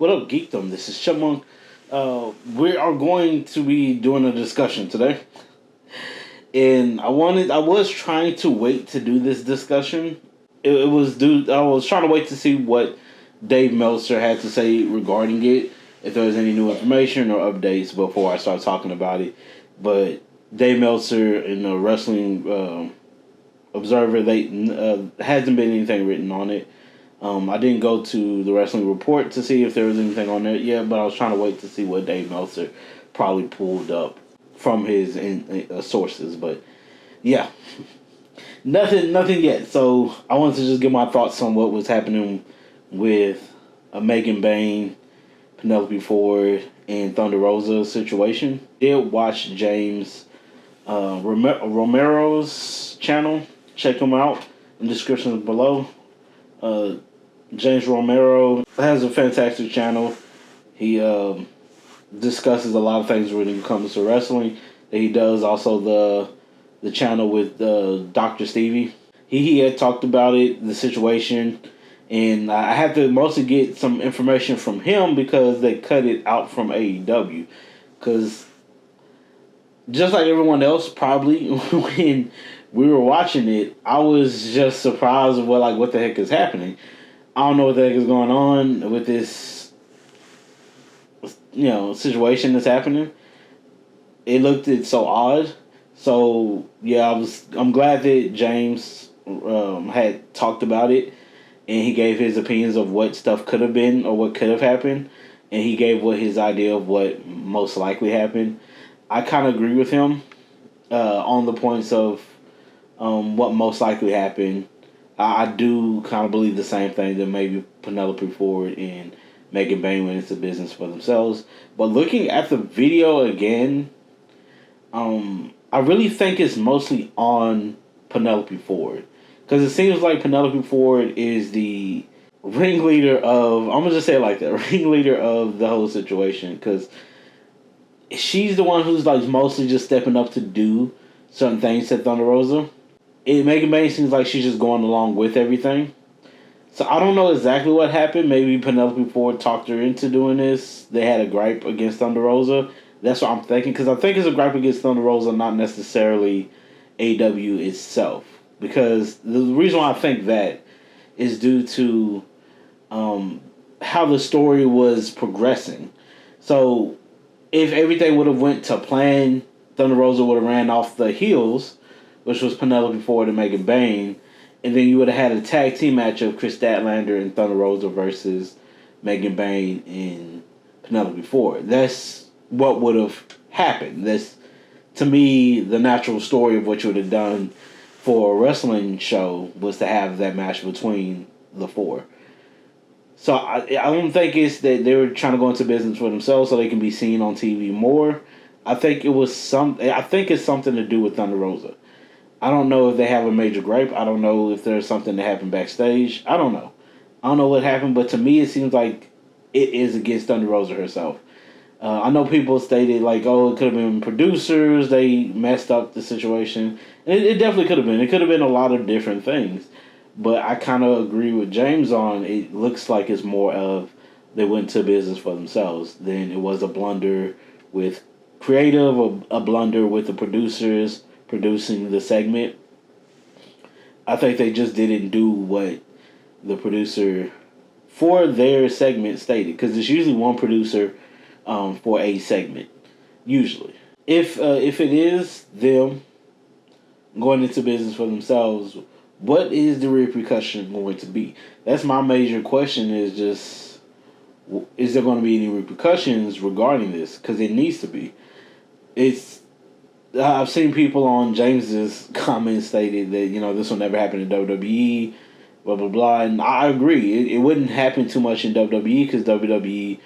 What up, Geekdom? This is Chipmunk. We are going to be doing a discussion today, and I was trying to wait to do this discussion. I was trying to wait to see what Dave Meltzer had to say regarding it, if there was any new information or updates before I start talking about it. But Dave Meltzer in the Wrestling Observer, they hasn't been anything written on it. I didn't go to the Wrestling Report to see if there was anything on there yet, but I was trying to wait to see what Dave Meltzer probably pulled up from his sources. But yeah, nothing yet. So I wanted to just give my thoughts on what was happening with Megan Bayne, Penelope Ford, and Thunder Rosa situation. Did watch James Romero's channel. Check him out in the description below. James Romero has a fantastic channel. He discusses a lot of things when it comes to wrestling. He does also the channel with Dr. Stevie. He had talked about it, the situation, and I had to mostly get some information from him because they cut it out from AEW. Because just like everyone else, probably when we were watching it, I was just surprised of what the heck is happening. I don't know what the heck is going on with this, situation that's happening. It's so odd. So yeah, I'm glad that James had talked about it, and he gave his opinions of what stuff could have been or what could have happened, and he gave his idea of what most likely happened. I kind of agree with him on the points of what most likely happened. I do kind of believe the same thing, that maybe Penelope Ford and Megan Bayne went into business for themselves. But looking at the video again, I really think it's mostly on Penelope Ford. Because it seems like Penelope Ford is the ringleader of, I'm going to just say it like that, ringleader of the whole situation. Because she's the one who's mostly just stepping up to do certain things to Thunder Rosa. Megan Bayne seems like she's just going along with everything. So I don't know exactly what happened. Maybe Penelope Ford talked her into doing this. They had a gripe against Thunder Rosa. That's what I'm thinking. Because I think it's a gripe against Thunder Rosa, not necessarily AEW itself. Because the reason why I think that is due to how the story was progressing. So if everything would have went to plan, Thunder Rosa would have ran off the heels, which was Penelope Ford and Megan Bayne, and then you would have had a tag team match of Chris Statlander and Thunder Rosa versus Megan Bayne and Penelope Ford. That's what would have happened. That's, to me, the natural story of what you would have done for a wrestling show, was to have that match between the four. So I don't think it's that they were trying to go into business for themselves so they can be seen on TV more. I think it's something to do with Thunder Rosa. I don't know if they have a major gripe. I don't know if there's something that happened backstage. I don't know. I don't know what happened, but to me it seems like it is against Thunder Rosa herself. I know people stated it could have been producers. They messed up the situation. And it definitely could have been. It could have been a lot of different things. But I kind of agree with James on it looks like it's more of they went to business for themselves than it was a blunder with creative or a blunder with the producers producing the segment. I think they just didn't do what the producer for their segment stated, because it's usually one producer for a segment. Usually, if it is them going into business for themselves, what is the repercussion going to be? That's my major question. Is just, is there going to be any repercussions regarding this? Because it needs to be. I've seen people on James's comments stated that, this will never happen in WWE, blah, blah, blah. And I agree. It wouldn't happen too much in WWE because WWE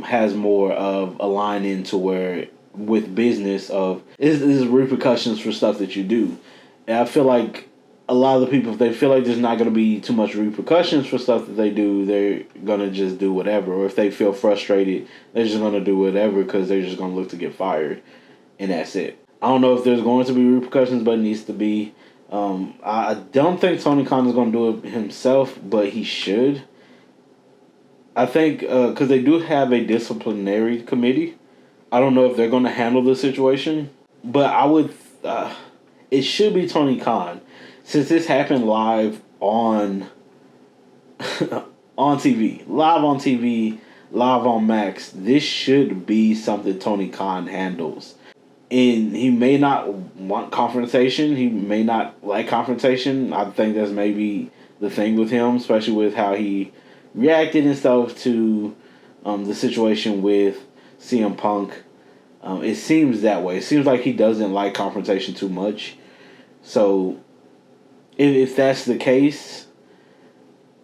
has more of a line into where, with business, of is repercussions for stuff that you do. And I feel like a lot of the people, if they feel like there's not going to be too much repercussions for stuff that they do, they're going to just do whatever. Or if they feel frustrated, they're just going to do whatever because they're just going to look to get fired. And that's it. I don't know if there's going to be repercussions, but it needs to be. I don't think Tony Khan is going to do it himself, but he should. I think because they do have a disciplinary committee. I don't know if they're going to handle the situation, but I would. It should be Tony Khan, since this happened live on on TV, live on Max. This should be something Tony Khan handles. And he may not want confrontation. He may not like confrontation. I think that's maybe the thing with him, especially with how he reacted and stuff to the situation with CM Punk. It seems that way. It seems like he doesn't like confrontation too much. So, if that's the case,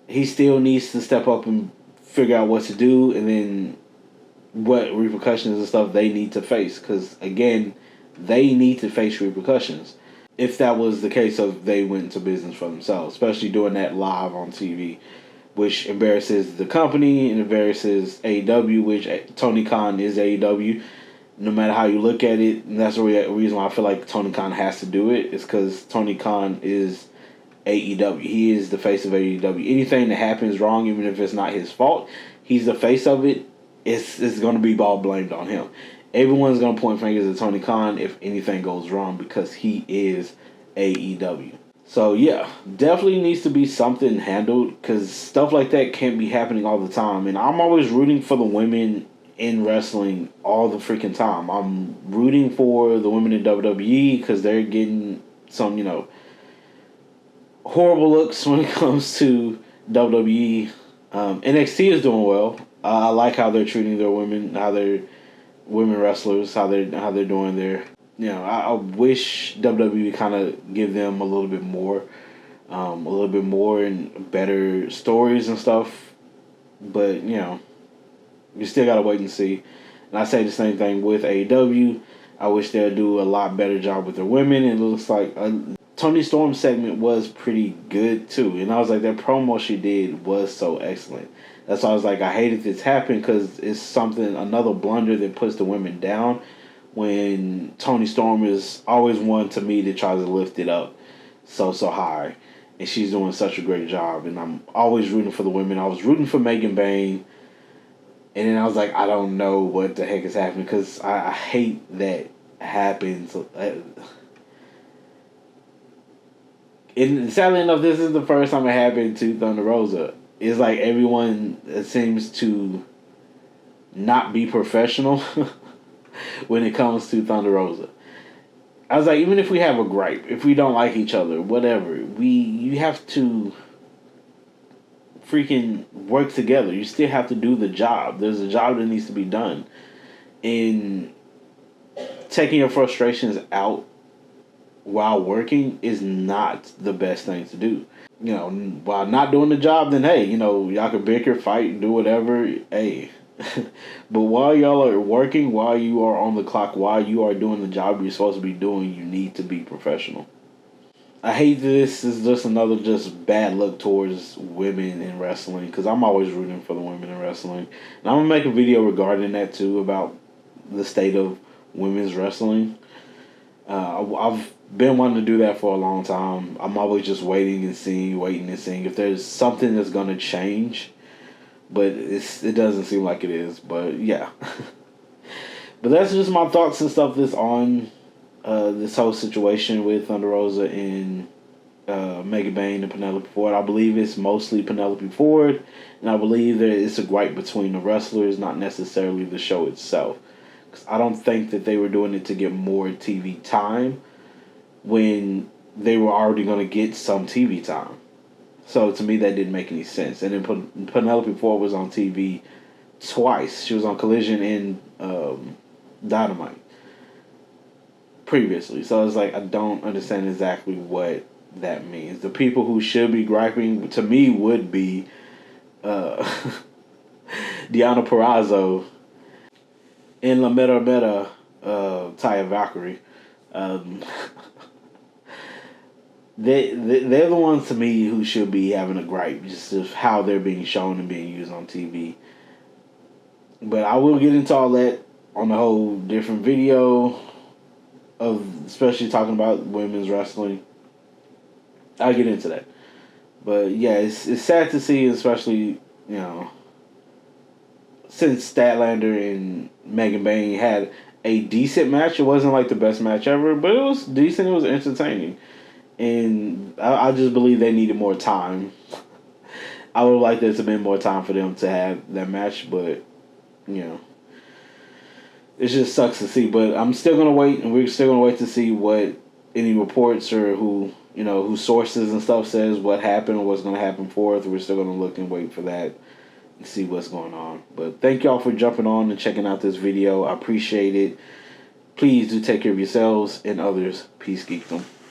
he still needs to step up and figure out what to do, and then what repercussions and stuff they need to face. Because, again, they need to face repercussions. If that was the case of they went into business for themselves, especially doing that live on TV, which embarrasses the company and embarrasses AEW, which Tony Khan is AEW. No matter how you look at it, and that's the reason why I feel like Tony Khan has to do it, is because Tony Khan is AEW. He is the face of AEW. Anything that happens wrong, even if it's not his fault, he's the face of it. It's going to be all blamed on him. Everyone's going to point fingers at Tony Khan if anything goes wrong because he is AEW. So yeah, definitely needs to be something handled because stuff like that can't be happening all the time. And I'm always rooting for the women in wrestling all the freaking time. I'm rooting for the women in WWE because they're getting some, horrible looks when it comes to WWE. NXT is doing well. I like how they're treating their women, how they're women wrestlers, how they're doing their. I wish WWE kind of give them a little bit more and better stories and stuff. But you still gotta wait and see. And I say the same thing with AEW. I wish they'd do a lot better job with their women. And it looks like Toni Storm's segment was pretty good too. And I was like, that promo she did was so excellent. That's why I was like, I hated this happen because it's another blunder that puts the women down. When Toni Storm is always one to me that tries to lift it up so high. And she's doing such a great job. And I'm always rooting for the women. I was rooting for Megan Bayne. And then I was like, I don't know what the heck is happening because I hate that happens. And sadly enough, this is the first time it happened to Thunder Rosa. It's like everyone seems to not be professional when it comes to Thunder Rosa. I was like, even if we have a gripe, if we don't like each other, whatever, you have to freaking work together. You still have to do the job. There's a job that needs to be done. And taking your frustrations out while working is not the best thing to do. While not doing the job, then hey, y'all can bicker, fight, do whatever. Hey. But while y'all are working, while you are on the clock, while you are doing the job you're supposed to be doing, you need to be professional. I hate this. It's just another bad look towards women in wrestling because I'm always rooting for the women in wrestling. And I'm going to make a video regarding that too about the state of women's wrestling. I've been wanting to do that for a long time. I'm always just waiting and seeing if there's something that's going to change. But it doesn't seem like it is. But yeah. But that's just my thoughts and stuff that's on this whole situation with Thunder Rosa and Megan Bayne and Penelope Ford. I believe it's mostly Penelope Ford. And I believe that it's a gripe between the wrestlers, not necessarily the show itself. Because I don't think that they were doing it to get more TV time when they were already going to get some TV time. So to me, that didn't make any sense. And then Penelope Ford was on TV twice. She was on Collision and Dynamite previously. So I was like, I don't understand exactly what that means. The people who should be griping, to me, would be Deonna Purrazzo and La Mera Mera Taya Valkyrie. They're the ones to me who should be having a gripe, just of how they're being shown and being used on TV. But I will get into all that on a whole different video of especially talking about women's wrestling. I'll get into that. But yeah, it's sad to see, especially, since Statlander and Megan Bayne had a decent match. It wasn't like the best match ever, but it was decent. It was entertaining. And I just believe they needed more time. I would like there to have been more time for them to have that match, but, you know, it just sucks to see. But I'm still going to wait, and we're still going to wait to see what any reports or who sources and stuff says what happened or what's going to happen forth. We're still going to look and wait for that and see what's going on. But thank y'all for jumping on and checking out this video. I appreciate it. Please do take care of yourselves and others. Peace, geekdom.